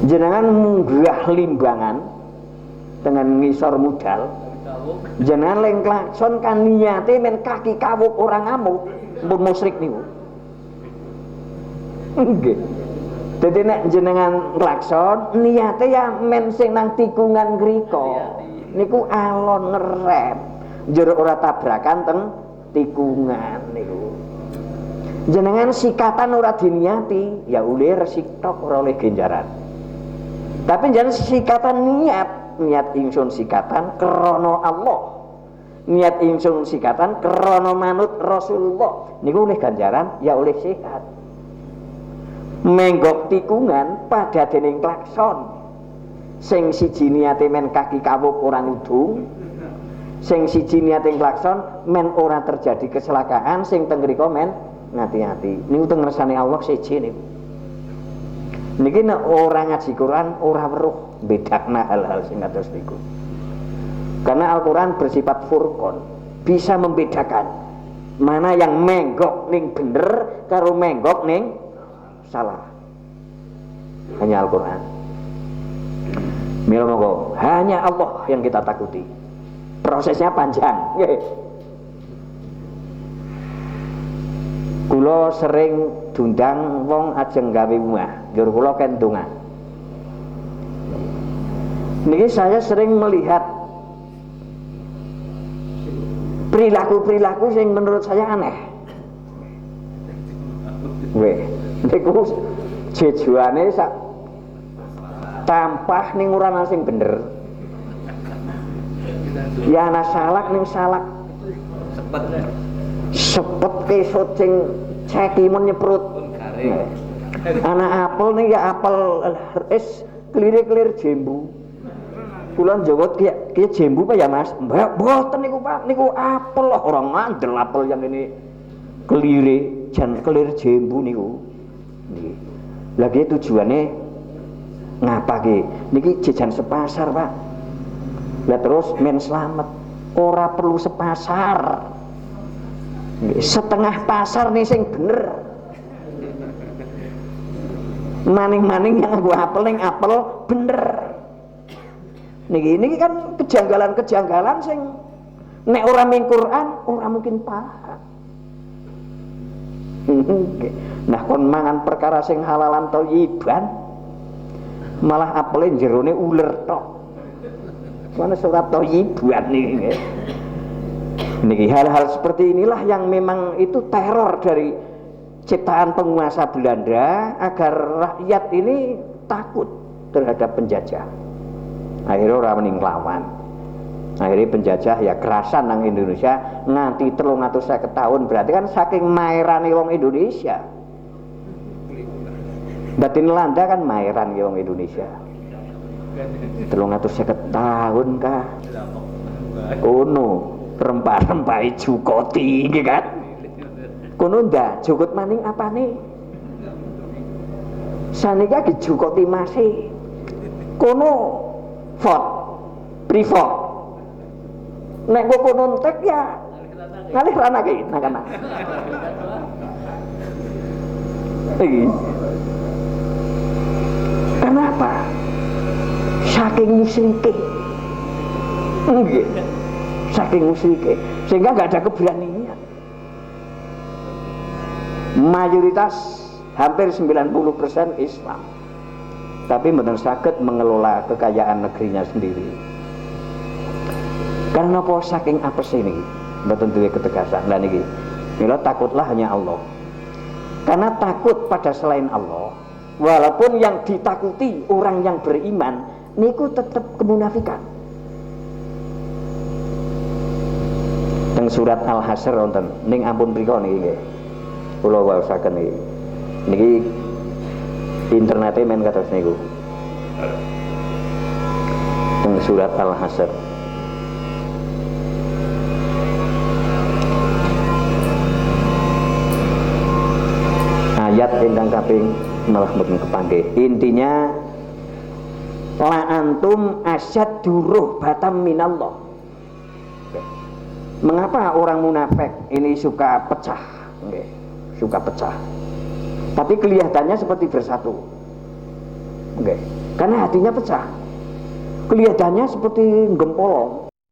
Jenengan munggah limbangan dengan ngisor modal. Jenengan leng klakson kan niate men kaki kawuk orang ngamuk, pun musyrik niku. Nggih. Dadi nek jenengan klakson niate ya men sing nang tikungan ngriko. Niku alon ngerem. Jero ora tabrakan teng tikungan niku. Jenengan sikatan ora diniati, ya ulih resik tok ora oleh ganjaran. Tapi jangan sikatan niat ingsun sikatan krana Allah. Niat ingsun sikatan krana manut Rasulullah. Niku oleh ganjaran, ya oleh sehat. Menggok tikungan pada dening klakson. Sing siji niate men kaki kawuk orang udung. Sing siji niate klakson men ora terjadi kecelakaan, sing teng mriko men ngati-ati. Niku teng ngersane Allah siji niku. Niki nek ora ngaji Quran ora weruh bedakna hal-hal sing kados niku. Karena Al-Quran bersifat furqan, bisa membedakan mana yang menggok ning bener karo menggok ning salah. Hanya Al-Quran. Mila monggo, hanya Allah yang kita takuti. Prosesnya panjang. Kula sering diundang wong ajeng gawe omah, njur kula ken donga. Niki saya sering melihat perilaku-perilaku yang menurut saya aneh. Niku jejuane sak tampah ning ora ana sing bener. Ya ana salak ning salak sepet kesot sing cekimun nyeprut. Ana apel ning ya apel kelir-kelir jembu. Kula njawab ki jembu apa ya Mas? Mbak, mboten niku Pak, niku apel loh, orang ngandel apel yang ini kelire, jan kelir jembu niku. Niki. Lagi tujuannya ngapa ki? Niki jajan sepasar Pak. Lah terus men slamet, ora perlu sepasar. Setengah pasar nih sing bener. Maning-maning yang nganggo apel ning apel bener. Niki kan kejanggalan-kejanggalan sing nek ora ming Quran ora mungkin paham. Nah kon mangan perkara sing halalan thayyiban malah apele jerone uler tok. Mana surat thayyiban niki. Niki hal-hal seperti inilah yang memang itu teror dari ciptaan penguasa Belanda agar rakyat ini takut terhadap penjajah. Akhirnya orang mending lawan. Akhirnya penjajah ya kerasan nang Indonesia nganti 350 tahun, berarti kan saking maerane wong Indonesia. Berarti Belanda kan maeran wong Indonesia. 350 tahun kah? Kono rempah-rempah jukoti iki kan. Kono ndak jukut maning apane? Sanika dijukoti masih. Kono privat. Nek kok kono entek ya ngalih rana ki nakana. Iki. Kenapa? Saking musyrike. Nggih. Saking musyrike sehingga enggak ada keberanian. Mayoritas hampir 90% Islam. Tapi mboten saged mengelola kekayaan negerinya sendiri. Karena apa saking apes ini mboten duwe ketegasan. Lah niki mila takutlah hanya Allah. Karena takut pada selain Allah, walaupun yang ditakuti orang yang beriman niku tetap kemunafikan. Teng surat Al-Hasyr wonten ning ampun prika niki nggih. Kula waosaken niki. Niki internete men kados niku. Teng surat Al-Hasyr. Ayat ingkang kaping malah mboten kepanggih. Intinya la antum asyaddu ruhbatam minallah. Mengapa orang munafik ini suka pecah? Nggih, suka pecah. Tapi kelihatannya seperti bersatu. Karena hatinya pecah. Kelihatannya seperti gempolong.